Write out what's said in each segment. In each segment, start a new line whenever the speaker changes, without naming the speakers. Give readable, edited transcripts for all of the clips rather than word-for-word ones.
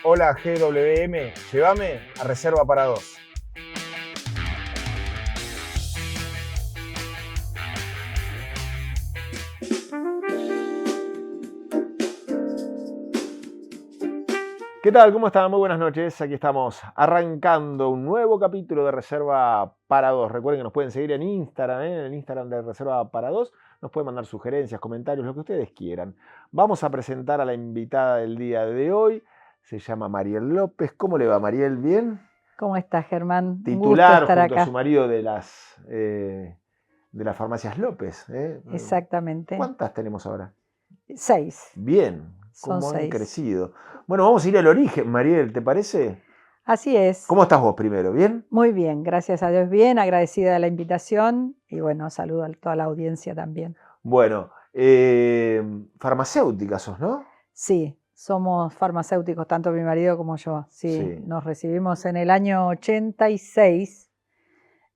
Hola GWM, llévame a Reserva para Dos. ¿Qué tal? ¿Cómo están? Muy buenas noches. Aquí estamos arrancando un nuevo capítulo de Reserva para Dos. Recuerden que nos pueden seguir en Instagram, en el Instagram de Reserva para Dos. Nos pueden mandar sugerencias, comentarios, lo que ustedes quieran. Vamos a presentar a la invitada del día de hoy. Se llama Mariel López. ¿Cómo le va, Mariel? ¿Bien?
¿Cómo estás, Germán?
Titular
Un gusto estar
junto
acá.
a su marido de las farmacias López.
Exactamente.
¿Cuántas tenemos ahora?
6.
Bien.
Son
¿Cómo han
6.
crecido? Bueno, vamos a ir al origen, Mariel, ¿te parece?
Así es.
¿Cómo estás vos primero? ¿Bien?
Muy bien, gracias a Dios bien, agradecida de la invitación y bueno, saludo a toda la audiencia también.
Bueno, farmacéutica sos, ¿no?
Sí, somos farmacéuticos, tanto mi marido como yo. Sí. Nos recibimos en el año 86,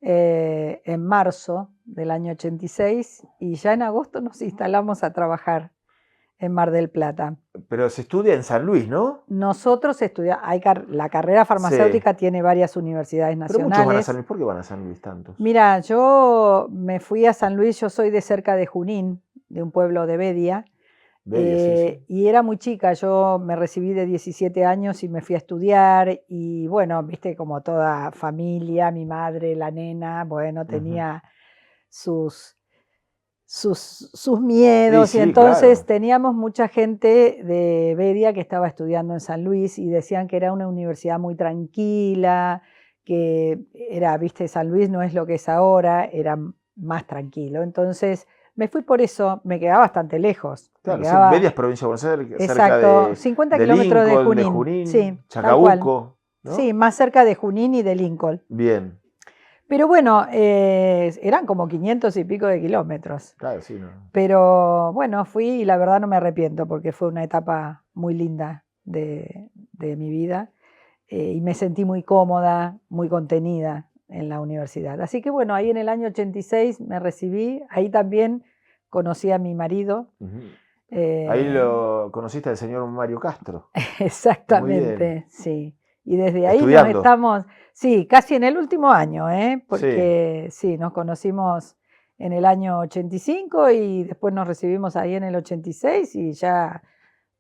en marzo del año 86, y ya en agosto nos instalamos a trabajar en Mar del Plata.
Pero se estudia en San Luis, ¿no?
Nosotros estudiamos, la carrera farmacéutica tiene varias universidades nacionales.
Pero muchos van a San Luis. ¿Por qué van a San Luis tantos?
Mira, yo me fui a San Luis, yo soy de cerca de Junín, de un pueblo de Bedia.
Sí.
Y era muy chica, yo me recibí de 17 años y me fui a estudiar y bueno, viste, como toda familia, mi madre, la nena, bueno, tenía sus miedos, y entonces teníamos mucha gente de Bedia que estaba estudiando en San Luis y decían que era una universidad muy tranquila, que era, viste, San Luis no es lo que es ahora, era más tranquilo. Entonces me fui por eso, me quedaba bastante lejos.
Claro,
quedaba,
Bedia es provincia de Buenos Aires,
exacto,
cerca de
50 kilómetros de Junín. Sí,
Chacabuco, ¿no?
Sí, más cerca de Junín y de Lincoln.
Bien.
Pero bueno, eran como 500 y pico de kilómetros.
Claro, sí, ¿no?
Pero bueno, fui y la verdad no me arrepiento porque fue una etapa muy linda de mi vida y me sentí muy cómoda, muy contenida en la universidad. Así que bueno, ahí en el año 86 me recibí, ahí también conocí a mi marido.
Ahí lo conociste al señor Mario Castro.
Exactamente, sí. Y desde ahí
¿Estudiando?
nos estamos, sí, casi en el último año, porque sí, nos conocimos en el año 85 y después nos recibimos ahí en el 86 y ya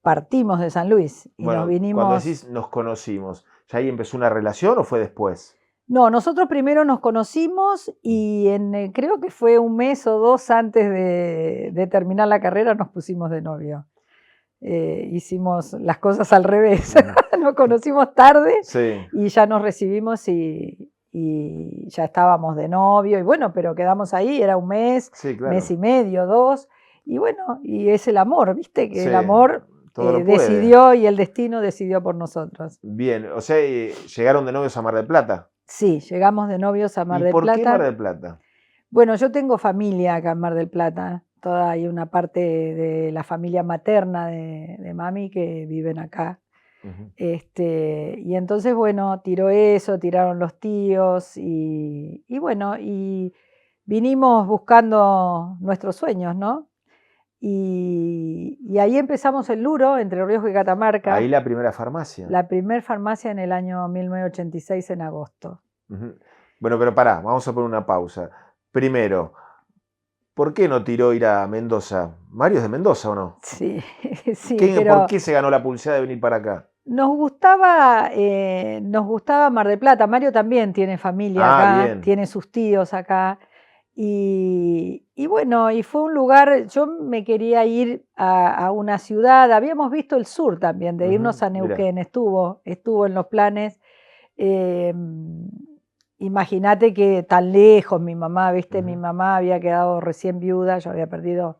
partimos de San Luis. Y
bueno,
nos vinimos...
cuando decís nos conocimos, ¿ya ahí empezó una relación o fue después?
No, nosotros primero nos conocimos y creo que fue un mes o dos antes de terminar la carrera nos pusimos de novio. Hicimos las cosas al revés, nos conocimos tarde y ya nos recibimos y ya estábamos de novio y bueno, pero quedamos ahí, era un mes, mes y medio, 2 y bueno, y es el amor, viste que el amor decidió y el destino decidió por nosotros.
Bien, o sea, ¿llegaron de novios a Mar del Plata?
Sí, llegamos de novios a Mar del Plata.
¿Y por qué Mar del Plata?
Bueno, yo tengo familia acá en Mar del Plata. Hay una parte de la familia materna de mami que viven acá. Y entonces, bueno, tiraron los tíos y bueno, y vinimos buscando nuestros sueños, ¿no? Y ahí empezamos el Luro, entre Ríos y Catamarca.
Ahí la primera farmacia.
La primera farmacia en el año 1986, en agosto.
Bueno, pero pará, vamos a poner una pausa. Primero, ¿por qué no tiró ir a Mendoza? ¿Mario es de Mendoza o no?
Sí, sí.
¿Por qué se ganó la pulsada de venir para acá?
Nos gustaba Mar del Plata. Mario también tiene familia acá,
bien.
Tiene sus tíos acá. Y bueno, y fue un lugar, yo me quería ir a una ciudad, habíamos visto el sur también, de irnos a Neuquén, estuvo en los planes. Imagínate que tan lejos mi mamá, viste, mi mamá había quedado recién viuda, yo había perdido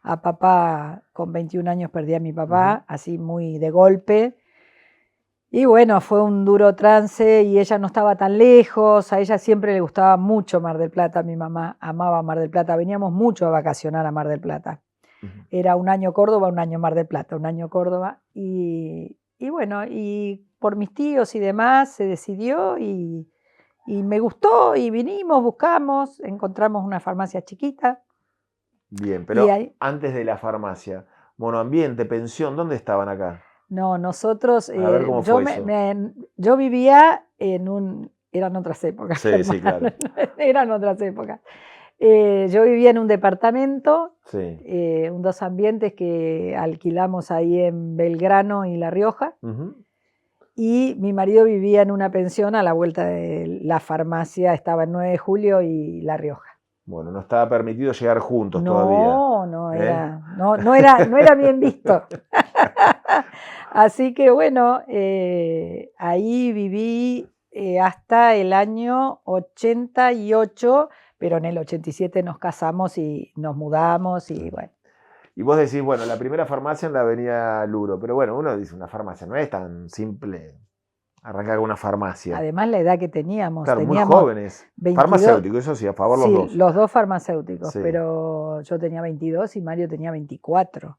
a papá, con 21 años perdí a mi papá, así muy de golpe. Y bueno, fue un duro trance y ella no estaba tan lejos, a ella siempre le gustaba mucho Mar del Plata, mi mamá amaba Mar del Plata, veníamos mucho a vacacionar a Mar del Plata. Era un año Córdoba, un año Mar del Plata, un año Córdoba. Y bueno, y por mis tíos y demás se decidió y me gustó y vinimos, buscamos, encontramos una farmacia chiquita.
Bien, pero antes de la farmacia, monoambiente, pensión, ¿dónde estaban acá?
No, nosotros,
A ver cómo fue eso.
yo vivía eran otras épocas,
Sí, sí, claro.
eran otras épocas. Yo vivía en un departamento,
Sí.
un dos ambientes que alquilamos ahí en Belgrano y La Rioja, y mi marido vivía en una pensión a la vuelta de la farmacia, estaba en 9 de Julio y La Rioja.
Bueno, no estaba permitido llegar juntos
No,
todavía.
no era bien visto. Así que bueno, ahí viví hasta el año 88, pero en el 87 nos casamos y nos mudamos y bueno.
Y vos decís, bueno, la primera farmacia en la avenida Luro, pero bueno, uno dice, una farmacia no es tan simple arrancar con una farmacia.
Además la edad que teníamos.
Claro, muy
teníamos
jóvenes.
22,
farmacéuticos, eso sí, a favor los dos.
Sí, los dos farmacéuticos,
Sí.
pero yo tenía 22 y Mario tenía 24.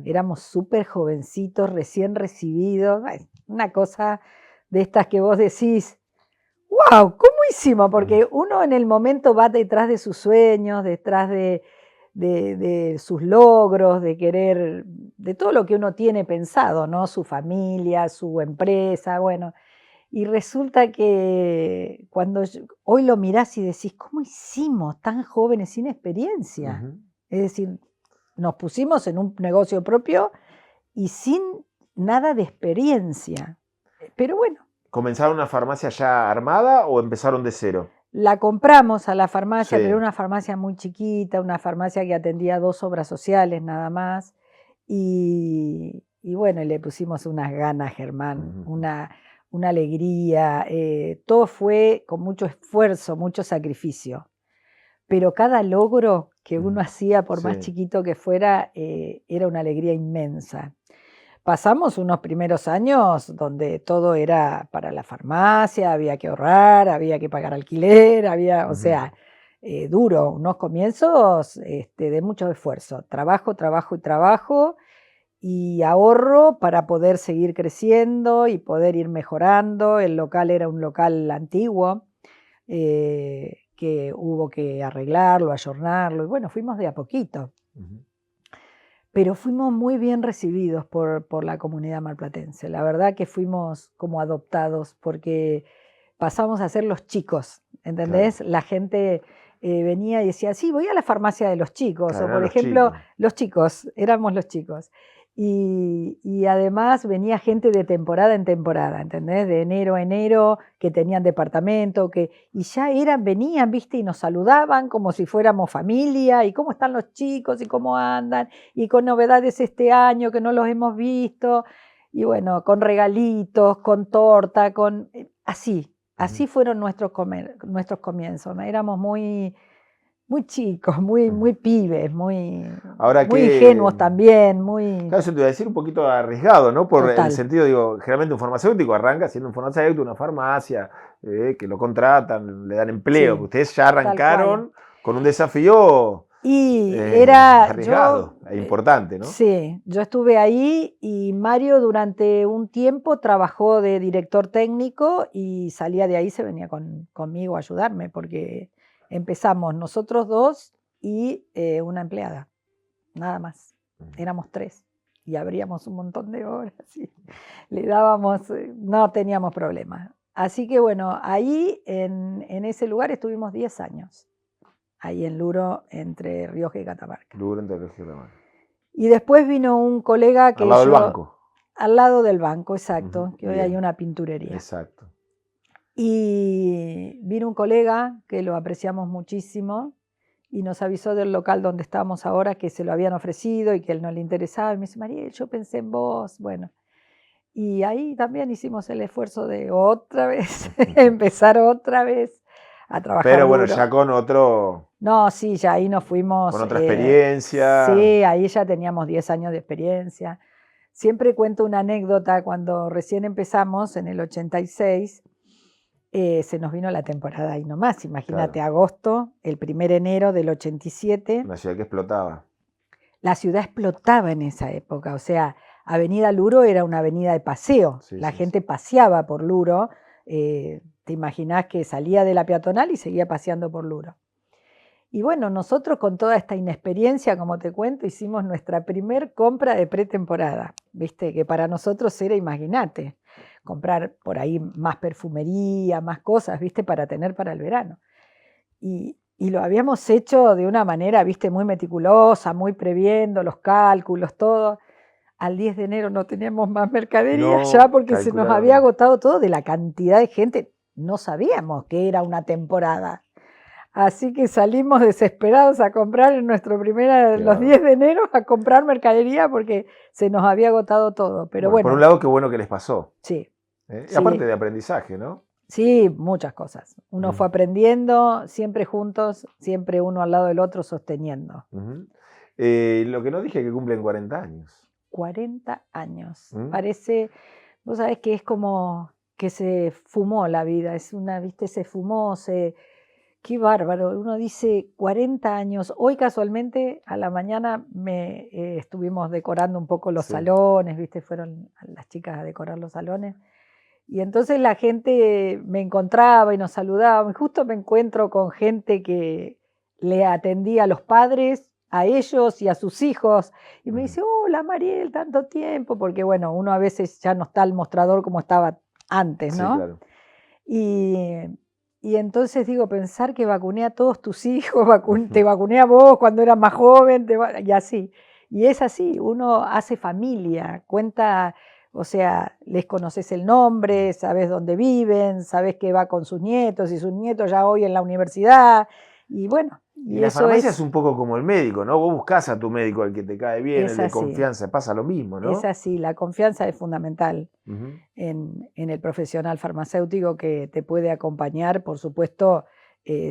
Éramos súper jovencitos, recién recibidos, una cosa de estas que vos decís, wow, ¿cómo hicimos? Porque uno en el momento va detrás de sus sueños, detrás de sus logros, de querer, de todo lo que uno tiene pensado, ¿no? Su familia, su empresa, bueno. Y resulta que cuando hoy lo mirás y decís, ¿cómo hicimos tan jóvenes sin experiencia? Es decir, nos pusimos en un negocio propio y sin nada de experiencia. Pero bueno.
¿Comenzaron una farmacia ya armada o empezaron de cero?
La compramos a la farmacia,
Sí.
pero era una farmacia muy chiquita, una farmacia que atendía 2 obras sociales nada más. Y bueno, le pusimos unas ganas, Germán, una alegría. Todo fue con mucho esfuerzo, mucho sacrificio. Pero cada logro que uno hacía, por más chiquito que fuera, era una alegría inmensa. Pasamos unos primeros años donde todo era para la farmacia, había que ahorrar, había que pagar alquiler, o sea, duro, unos comienzos de mucho esfuerzo, trabajo y trabajo, y ahorro para poder seguir creciendo y poder ir mejorando. El local era un local antiguo, que hubo que arreglarlo, ayornarlo, y bueno, fuimos de a poquito. Pero fuimos muy bien recibidos por la comunidad marplatense. La verdad que fuimos como adoptados porque pasamos a ser los chicos, ¿entendés? Claro. La gente venía y decía, sí, voy a la farmacia de los chicos, claro, o por ejemplo, los chicos, éramos los chicos. Y además venía gente de temporada en temporada, ¿entendés? De enero a enero, que tenían departamento, y ya venían, ¿viste? Y nos saludaban como si fuéramos familia, y cómo están los chicos, y cómo andan, y con novedades este año que no los hemos visto, y bueno, con regalitos, con torta, así fueron nuestros comienzos, ¿no? Éramos muy chicos, muy pibes, muy ingenuos también, muy...
Claro, eso te iba a decir, un poquito arriesgado, ¿no? Por
Total.
el sentido, digo, generalmente un farmacéutico arranca siendo un farmacéutico, una farmacia, que lo contratan, le dan empleo. Sí, ustedes ya arrancaron con un desafío arriesgado e importante, ¿no?
Sí, yo estuve ahí y Mario durante un tiempo trabajó de director técnico y salía de ahí, se venía conmigo a ayudarme porque... Empezamos nosotros 2 y una empleada, nada más. Éramos 3 y abríamos un montón de horas y le dábamos, no teníamos problemas. Así que bueno, ahí en ese lugar estuvimos 10 años, ahí en Luro, entre Rioja y Catamarca.
Luro entre Rioja y Catamarca.
Y después vino un colega que
al lado del banco.
Al lado del banco, exacto, que hoy hay una pinturería.
Exacto.
Y vino un colega que lo apreciamos muchísimo y nos avisó del local donde estábamos ahora que se lo habían ofrecido y que él no le interesaba. Y me dice, Mariel, yo pensé en vos. Bueno, y ahí también hicimos el esfuerzo de otra vez, empezar otra vez a trabajar.
Pero bueno,
duro.
ya con otro...
No, sí, ya ahí nos fuimos...
Con otra experiencia.
Sí, ahí ya teníamos 10 años de experiencia. Siempre cuento una anécdota, cuando recién empezamos, en el 86... se nos vino la temporada ahí nomás, imagínate, claro. Agosto, el 1 de enero del 87.
Una ciudad que explotaba.
La ciudad explotaba en esa época, o sea, Avenida Luro era una avenida de paseo, la gente paseaba por Luro, te imaginás que salía de la peatonal y seguía paseando por Luro. Y bueno, nosotros con toda esta inexperiencia, como te cuento, hicimos nuestra primer compra de pretemporada, ¿viste? Que para nosotros era, imagínate, comprar por ahí más perfumería, más cosas, ¿viste? Para tener para el verano. Y lo habíamos hecho de una manera, ¿viste? Muy meticulosa, muy previendo los cálculos, todo. Al 10 de enero no teníamos más mercadería ya
No
porque se nos había
calcularon.
agotado todo de la cantidad de gente. No sabíamos que era una temporada. Así que salimos desesperados a comprar en
Qué
los
bárbaro.
10 de enero a comprar mercadería porque se nos había agotado todo. Pero
Bueno, por un
bueno,
lado, qué bueno que les pasó.
sí,
Y aparte
sí,
de aprendizaje, ¿no?
sí, muchas cosas. Uno
Ujú,
fue aprendiendo, siempre juntos, siempre uno al lado del otro sosteniendo.
ujú. Lo que no dije es que cumplen 40 años.
40 años.
¿Mm?
Parece, vos sabés que es como que se fumó la vida, es una, viste, se fumó, qué bárbaro. Uno dice 40 años. Hoy casualmente a la mañana estuvimos decorando un poco los
Sí.
salones, viste, fueron las chicas a decorar los salones. Y entonces la gente me encontraba y nos saludaba. Y justo me encuentro con gente que le atendía a los padres, a ellos y a sus hijos. Y me
Ujú.
dice, hola Mariel, tanto tiempo, porque bueno, uno a veces ya no está al mostrador como estaba antes,
Sí,
¿no?
claro.
Y, y entonces digo, pensar que vacuné a todos tus hijos, te
Ujú.
vacuné a vos cuando eras más joven, y así. Y es así, uno hace familia, cuenta, o sea, les conoces el nombre, sabes dónde viven, sabes que va con sus nietos y sus nietos ya hoy en la universidad. Y bueno,
Y
y
la
eso
farmacia es un poco como el médico, ¿no? Vos buscás a tu médico, al que te cae bien, el
es
de
así,
confianza, pasa lo mismo,
es
¿no?
así, la confianza es fundamental.
Ujú.
En el profesional farmacéutico que te puede acompañar, por supuesto,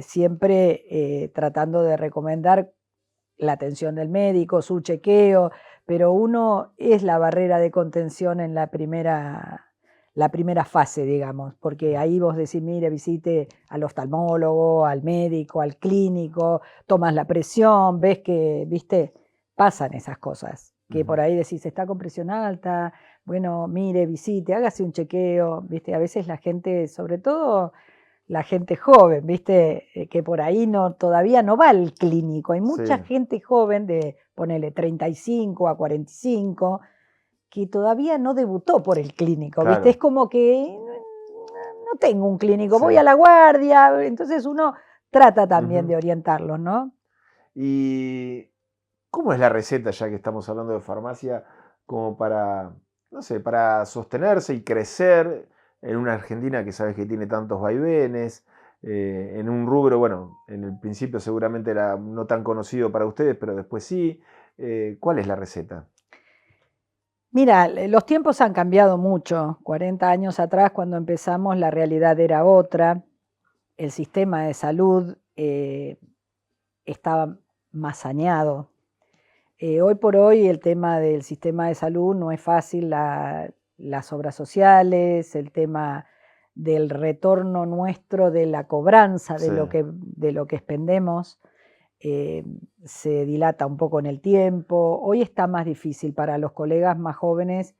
siempre tratando de recomendar la atención del médico, su chequeo, pero uno es la barrera de contención en la primera fase, digamos, porque ahí vos decís, mire, visite al oftalmólogo, al médico, al clínico, tomas la presión, ves que, viste, pasan esas cosas, que por
Ujú.
ahí decís, está con presión alta, bueno, mire, visite, hágase un chequeo, viste, a veces la gente, sobre todo la gente joven, viste, que por ahí todavía no va al clínico. Hay
Sí,
mucha gente joven de, ponele, 35 a 45, que todavía no debutó por el clínico, viste, es
claro.
como que no tengo un clínico,
Sí.
voy a la guardia, entonces uno trata también
Ujú.
de orientarlos, ¿no?
¿Y cómo es la receta, ya que estamos hablando de farmacia, como para, no sé, para sostenerse y crecer en una Argentina que sabes que tiene tantos vaivenes, en un rubro, bueno, en el principio seguramente era no tan conocido para ustedes, pero después sí. ¿Cuál es la receta?
Mira, los tiempos han cambiado mucho. 40 años atrás, cuando empezamos, la realidad era otra. El sistema de salud estaba más saneado. Hoy por hoy el tema del sistema de salud no es fácil, las obras sociales, el tema del retorno nuestro de la cobranza
Sí.
de lo que expendemos, eh, se dilata un poco en el tiempo. Hoy está más difícil para los colegas más jóvenes,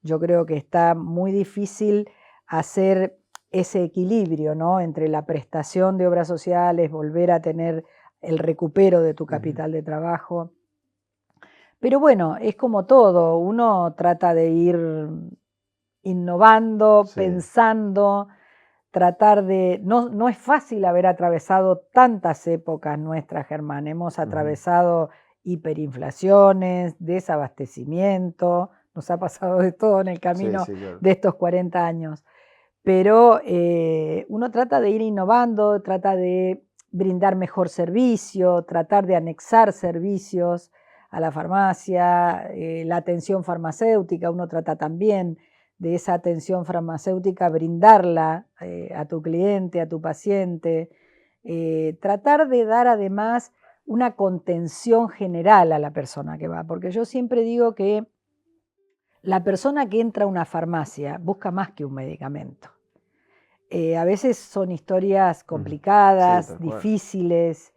yo creo que está muy difícil hacer ese equilibrio, ¿no? Entre la prestación de obras sociales, volver a tener el recupero de tu
Ujú.
capital de trabajo. Pero bueno, es como todo, uno trata de ir innovando,
Sí.
pensando, tratar de... No es fácil haber atravesado tantas épocas nuestras, Germán. Hemos
Ujú.
atravesado hiperinflaciones, desabastecimiento, nos ha pasado de todo en el
Sí,
camino
sí, claro.
de estos 40 años. Pero uno trata de ir innovando, trata de brindar mejor servicio, tratar de anexar servicios a la farmacia, la atención farmacéutica, uno trata también de esa atención farmacéutica brindarla a tu cliente, a tu paciente, tratar de dar además una contención general a la persona que va, porque yo siempre digo que la persona que entra a una farmacia busca más que un medicamento. A veces son historias
Ujú. Sí,
complicadas,
tal cual.
difíciles,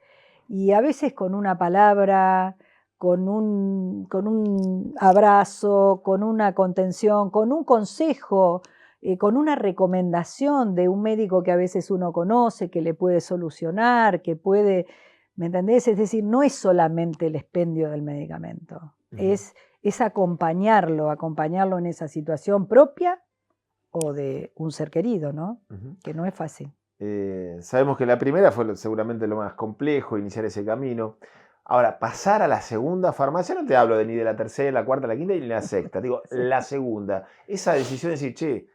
y a veces con una palabra, con un abrazo, con una contención, con un consejo, con una recomendación de un médico que a veces uno conoce, que le puede solucionar, que puede... ¿Me entendés? Es decir, no es solamente el expendio del medicamento, es acompañarlo en esa situación propia o de un ser querido, ¿no? Que no es fácil.
Sabemos que la primera fue seguramente lo más complejo, iniciar ese camino. Ahora, pasar a la segunda farmacia, no te hablo ni de la tercera, la cuarta, la quinta y la sexta, digo,
Sí.
la segunda. Esa decisión de decir, che,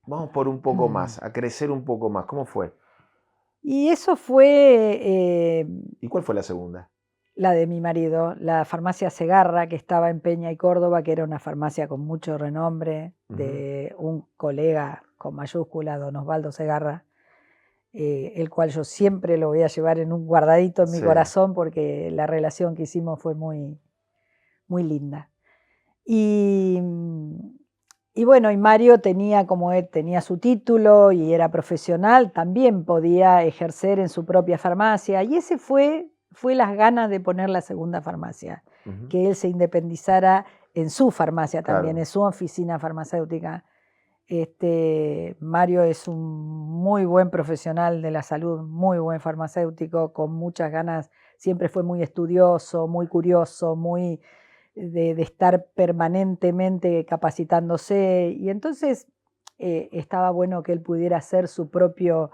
vamos por un poco más, a crecer un poco más, ¿cómo fue?
Y eso fue
¿Y cuál fue la segunda?
la de mi marido, la farmacia Segarra, que estaba en Peña y Córdoba, que era una farmacia con mucho renombre, de un colega con mayúscula, don Osvaldo Segarra, el cual yo siempre lo voy a llevar en un guardadito en mi corazón, porque la relación que hicimos fue muy, muy linda. Y bueno, y Mario tenía, como él tenía su título y era profesional, también podía ejercer en su propia farmacia. Y ese fue las ganas de poner la segunda farmacia, que él se independizara en su farmacia también, en su oficina farmacéutica. Mario es un muy buen profesional de la salud, muy buen farmacéutico, con muchas ganas, siempre fue muy estudioso, muy curioso, muy de estar permanentemente capacitándose, y entonces estaba bueno que él pudiera hacer su propio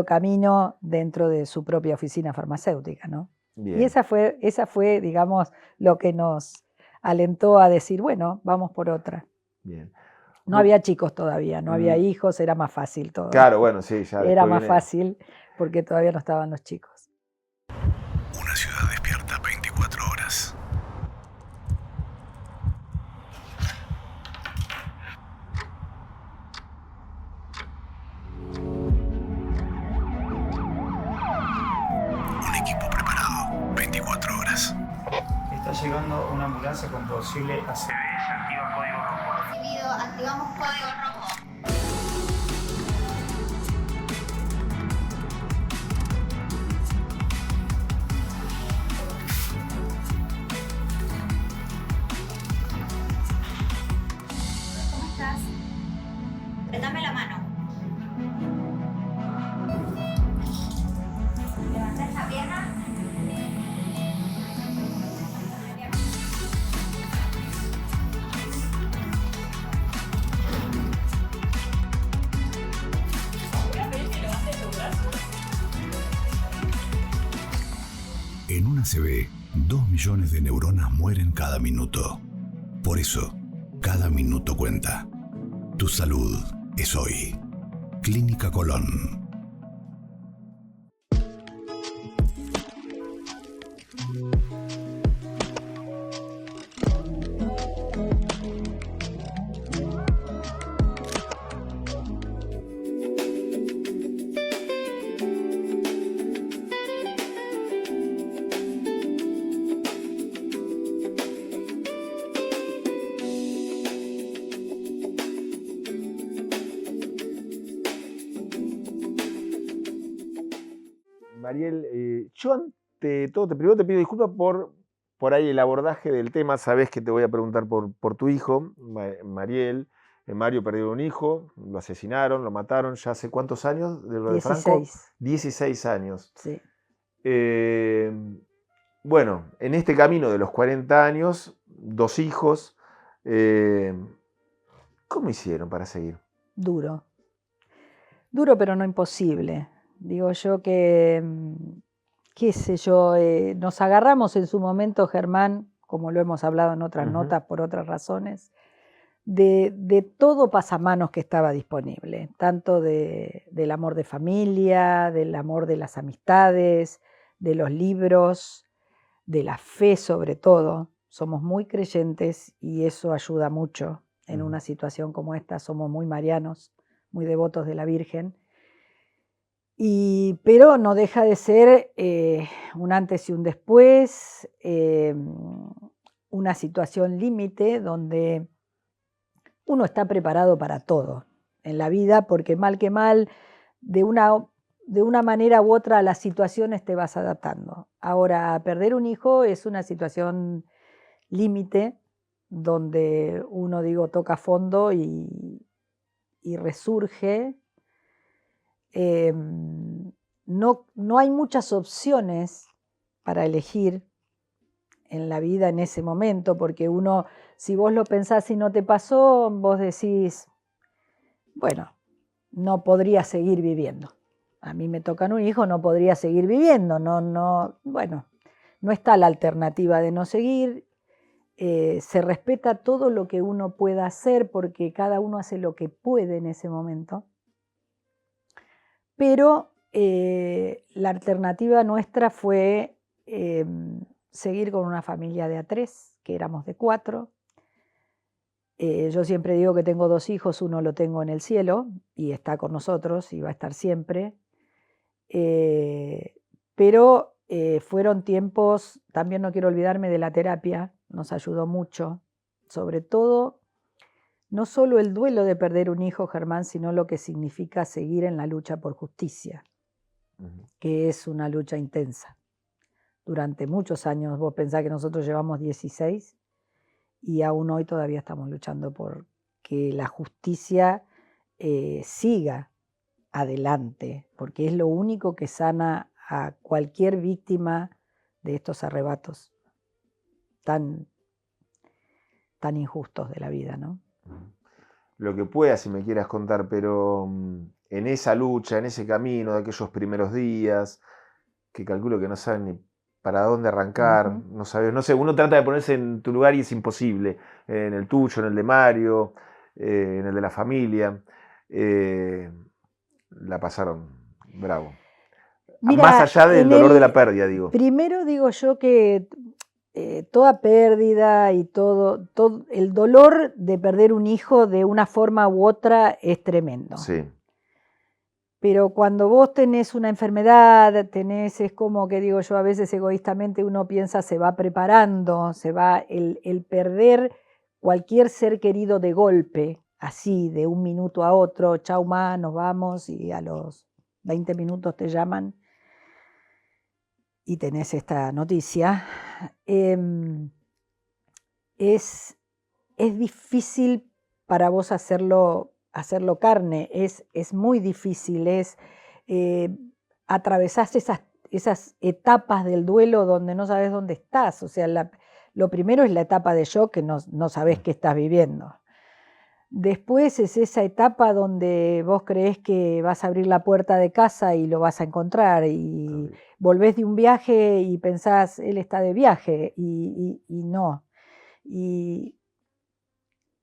camino dentro de su propia oficina farmacéutica, ¿no? Bien. Y esa fue, digamos, lo que nos alentó a decir, bueno, vamos por otra.
Bien.
No había chicos todavía, no había hijos, era más fácil todo.
Claro, bueno, sí, ya
era más fácil porque todavía no estaban los chicos.
Una ciudad despierta 24 horas. Un equipo preparado 24 horas.
Está llegando una ambulancia con posible ACV. Activa código rojo.
Recibido, activamos código rojo. ¿Cómo estás? Apretame la mano. Levanta esta pierna.
En una ACV, 2 millones de neuronas mueren cada minuto. Por eso, cada minuto cuenta. Tu salud es hoy. Clínica Colón.
Mariel, yo ante todo, primero te pido disculpas por ahí el abordaje del tema. Sabés que te voy a preguntar por tu hijo, Mariel. Mario perdió un hijo, lo asesinaron, lo mataron ya hace ¿cuántos años de lo de Franco? 16 años.
Sí.
Bueno, en este camino de los 40 años, 2 hijos, ¿cómo hicieron para seguir?
Duro. Duro, pero no imposible. Digo yo que, qué sé yo, nos agarramos en su momento, Germán, como lo hemos hablado en otras notas por otras razones, de todo pasamanos que estaba disponible, tanto del amor de familia, del amor de las amistades, de los libros, de la fe sobre todo. Somos muy creyentes y eso ayuda mucho en una situación como esta. Somos muy marianos, muy devotos de la Virgen. Pero no deja de ser un antes y un después, una situación límite donde uno está preparado para todo en la vida, porque mal que mal, de una manera u otra a las situaciones te vas adaptando. Ahora, perder un hijo es una situación límite donde uno, toca fondo y resurge. No hay muchas opciones para elegir en la vida en ese momento, porque uno, si vos lo pensás y no te pasó, vos decís, bueno, no podría seguir viviendo. A mí me tocan un hijo, no podría seguir viviendo, bueno, no está la alternativa de no seguir. Se respeta todo lo que uno pueda hacer porque cada uno hace lo que puede en ese momento. Pero la alternativa nuestra fue seguir con una familia de a 3, que éramos de 4. Yo siempre digo que tengo 2 hijos, uno lo tengo en el cielo y está con nosotros y va a estar siempre. Pero fueron tiempos, también no quiero olvidarme de la terapia, nos ayudó mucho, sobre todo, no solo el duelo de perder un hijo, Germán, sino lo que significa seguir en la lucha por justicia, que es una lucha intensa. Durante muchos años, vos pensás que nosotros llevamos 16 y aún hoy todavía estamos luchando por que la justicia siga adelante, porque es lo único que sana a cualquier víctima de estos arrebatos tan injustos de la vida, ¿no?
Lo que puedas, si me quieras contar, pero en esa lucha, en ese camino de aquellos primeros días, que calculo que no saben ni para dónde arrancar, no sabes, no sé, uno trata de ponerse en tu lugar y es imposible, en el tuyo, en el de Mario, en el de la familia, la pasaron bravo.
Mira,
más allá del dolor de la pérdida, digo.
Primero digo yo que toda pérdida y todo el dolor de perder un hijo de una forma u otra es tremendo.
Sí.
Pero cuando vos tenés una enfermedad, es como que digo yo, a veces egoístamente uno piensa se va preparando, se va el perder cualquier ser querido de golpe, así, de un minuto a otro, chau ma, nos vamos, y a los 20 minutos te llaman y tenés esta noticia. Es difícil para vos hacerlo carne, es muy difícil, atravesás esas etapas del duelo donde no sabes dónde estás. O sea, lo primero es la etapa de shock, que no sabés qué estás viviendo. Después es esa etapa donde vos creés que vas a abrir la puerta de casa y lo vas a encontrar, y volvés de un viaje y pensás, él está de viaje, y no. Y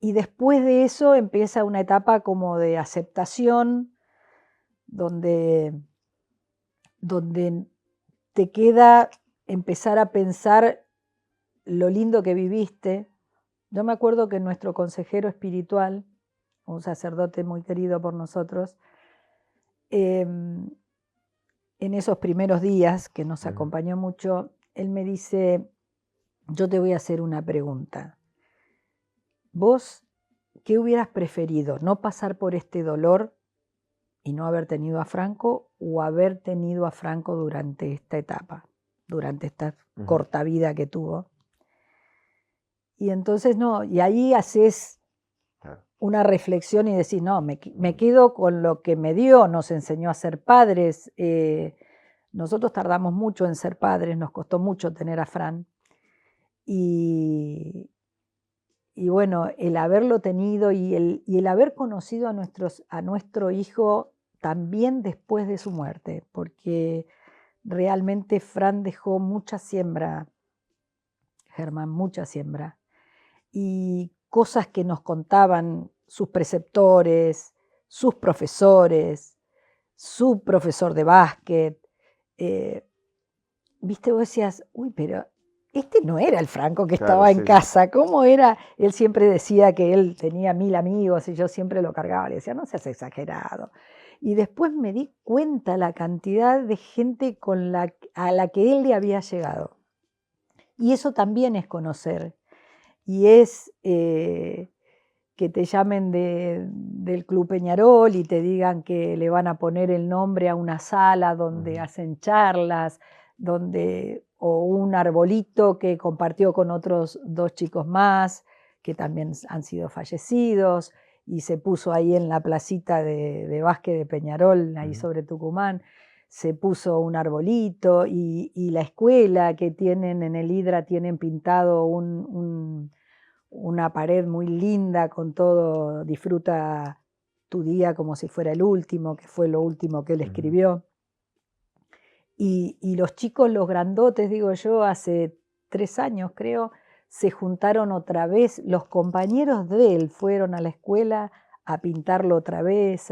después de eso empieza una etapa como de aceptación, donde te queda empezar a pensar lo lindo que viviste. Yo me acuerdo que nuestro consejero espiritual, un sacerdote muy querido por nosotros, en esos primeros días que nos acompañó mucho, él me dice, yo te voy a hacer una pregunta. ¿Vos qué hubieras preferido? ¿No pasar por este dolor y no haber tenido a Franco, o haber tenido a Franco durante esta etapa, durante esta corta vida que tuvo? Y entonces y ahí haces una reflexión y decís, no, me quedo con lo que me dio, nos enseñó a ser padres. Nosotros tardamos mucho en ser padres, nos costó mucho tener a Fran. Y bueno, el haberlo tenido y el haber conocido a nuestro hijo también después de su muerte, porque realmente Fran dejó mucha siembra, Germán, mucha siembra. Y cosas que nos contaban sus preceptores, sus profesores, su profesor de básquet. Viste, vos decías, uy, pero este no era el Franco que estaba en casa. ¿Cómo era? Él siempre decía que él tenía 1000 amigos y yo siempre lo cargaba. Le decía, no seas exagerado. Y después me di cuenta la cantidad de gente a la que él le había llegado. Y eso también es conocer. Y es que te llamen del Club Peñarol y te digan que le van a poner el nombre a una sala donde hacen charlas, o un arbolito que compartió con otros 2 chicos más que también han sido fallecidos, y se puso ahí en la placita de básquet de Peñarol, ahí sobre Tucumán. se puso un arbolito y la escuela que tienen en el Hidra tienen pintado una pared muy linda con todo, disfruta tu día como si fuera el último, que fue lo último que él escribió. Y los chicos, los grandotes, digo yo, hace 3 años creo, se juntaron otra vez, los compañeros de él fueron a la escuela a pintarlo otra vez,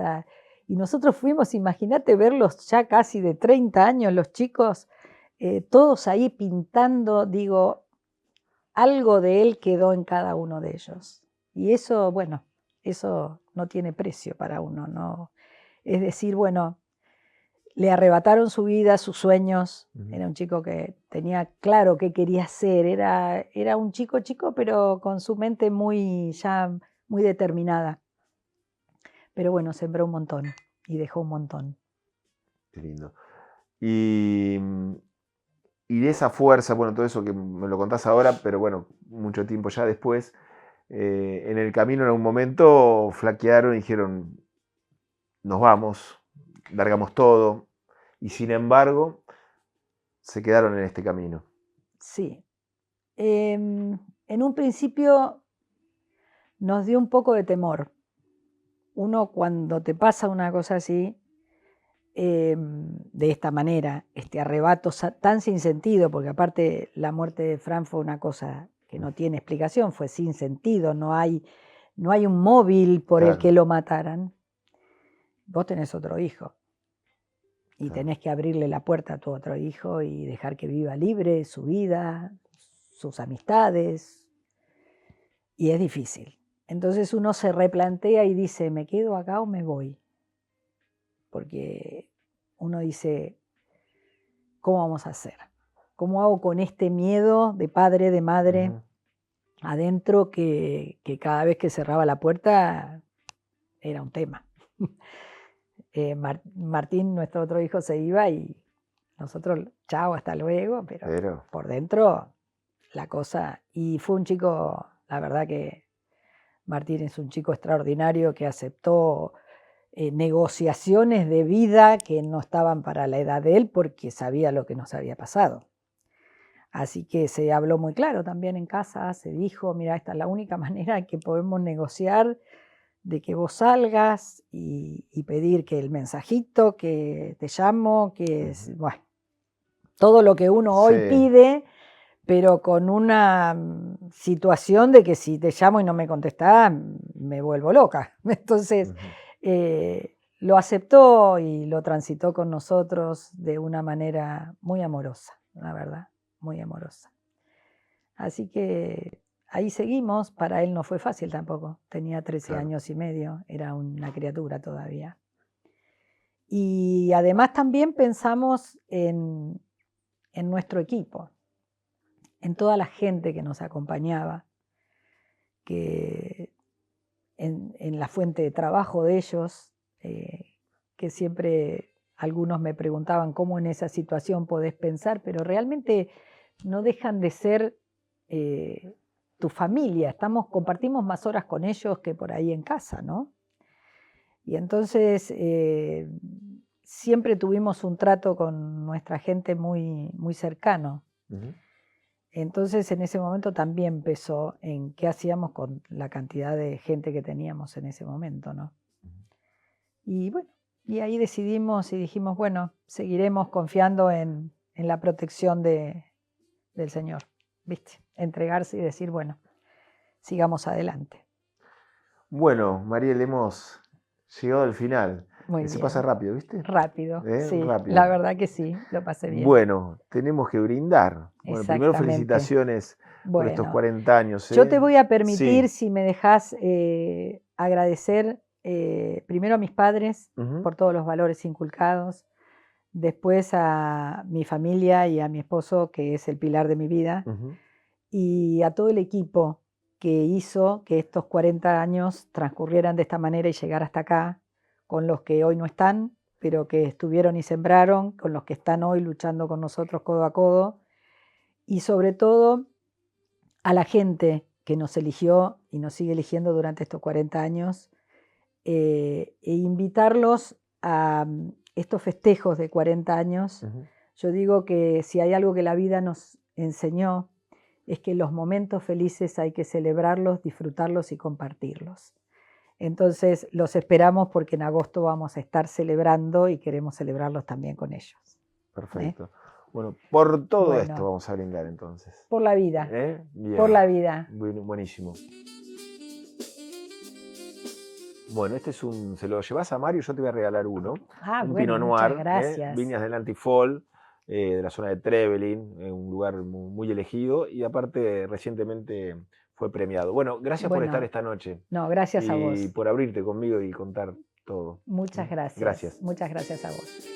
y nosotros fuimos, imagínate verlos ya casi de 30 años, los chicos, todos ahí pintando, digo, algo de él quedó en cada uno de ellos. Y eso, bueno, eso no tiene precio para uno, ¿no? Es decir, bueno, le arrebataron su vida, sus sueños. Era un chico que tenía claro qué quería hacer. Era un chico, pero con su mente ya muy determinada. Pero bueno, sembró un montón y dejó un montón.
Qué lindo. Y de esa fuerza, bueno, todo eso que me lo contás ahora, pero bueno, mucho tiempo ya después, en el camino en algún momento flaquearon y dijeron, nos vamos, largamos todo, y sin embargo, se quedaron en este camino.
Sí. En un principio nos dio un poco de temor. Uno cuando te pasa una cosa así, de esta manera, este arrebato tan sin sentido, porque aparte la muerte de Fran fue una cosa que no tiene explicación, fue sin sentido, no hay un móvil por el que lo mataran. Vos tenés otro hijo y tenés que abrirle la puerta a tu otro hijo y dejar que viva libre su vida, sus amistades, y es difícil. Entonces uno se replantea y dice, ¿me quedo acá o me voy? Porque uno dice, ¿cómo vamos a hacer? ¿Cómo hago con este miedo de padre, de madre, adentro, que cada vez que cerraba la puerta era un tema? Martín, nuestro otro hijo, se iba y nosotros, chao, hasta luego, pero por dentro la cosa... Y fue un chico, la verdad que Martín es un chico extraordinario que aceptó negociaciones de vida que no estaban para la edad de él porque sabía lo que nos había pasado. Así que se habló muy claro también en casa, se dijo, mira, esta es la única manera que podemos negociar de que vos salgas y pedir que el mensajito, que te llamo, que es, bueno, todo lo que uno hoy pide, pero con una situación de que si te llamo y no me contestás, me vuelvo loca. Entonces, lo aceptó y lo transitó con nosotros de una manera muy amorosa, la verdad, muy amorosa. Así que ahí seguimos, para él no fue fácil tampoco, tenía 13 años y medio, era una criatura todavía. Y además también pensamos en nuestro equipo, en toda la gente que nos acompañaba, que en la fuente de trabajo de ellos, que siempre algunos me preguntaban cómo en esa situación podés pensar, pero realmente no dejan de ser tu familia, compartimos más horas con ellos que por ahí en casa, ¿no? Y entonces siempre tuvimos un trato con nuestra gente muy, muy cercano. Entonces en ese momento también pensó en qué hacíamos con la cantidad de gente que teníamos en ese momento, ¿no? Y bueno, y ahí decidimos y dijimos, bueno, seguiremos confiando en la protección del Señor, ¿viste? Entregarse y decir, bueno, sigamos adelante.
Bueno, Mariel, hemos llegado al final.
Muy bien.
Se pasa rápido, ¿viste?
Rápido, sí,
rápido.
la verdad que sí, lo pasé bien.
Bueno, tenemos que brindar. Bueno, primero felicitaciones por estos 40 años.
Yo te voy a permitir, si me dejás, agradecer primero a mis padres por todos los valores inculcados, después a mi familia y a mi esposo, que es el pilar de mi vida, y a todo el equipo que hizo que estos 40 años transcurrieran de esta manera y llegar hasta acá, con los que hoy no están, pero que estuvieron y sembraron, con los que están hoy luchando con nosotros codo a codo, y sobre todo a la gente que nos eligió y nos sigue eligiendo durante estos 40 años, e invitarlos a estos festejos de 40 años, yo digo que si hay algo que la vida nos enseñó, es que los momentos felices hay que celebrarlos, disfrutarlos y compartirlos. Entonces los esperamos porque en agosto vamos a estar celebrando y queremos celebrarlos también con ellos.
Perfecto. Bueno, por todo
Bueno.
esto vamos a brindar entonces.
Por la vida,
Bien.
por la vida.
Buenísimo. Bueno, este es se lo llevas a Mario, yo te voy a regalar uno. Un
Bueno,
Pinot
muchas
Noir,
gracias.
Viñas del Antifol, de la zona de Trevelin, un lugar muy elegido y aparte recientemente fue premiado. Bueno, gracias por estar esta noche.
No, gracias a vos.
Y por abrirte conmigo y contar todo.
Muchas gracias.
Gracias.
Muchas gracias a vos.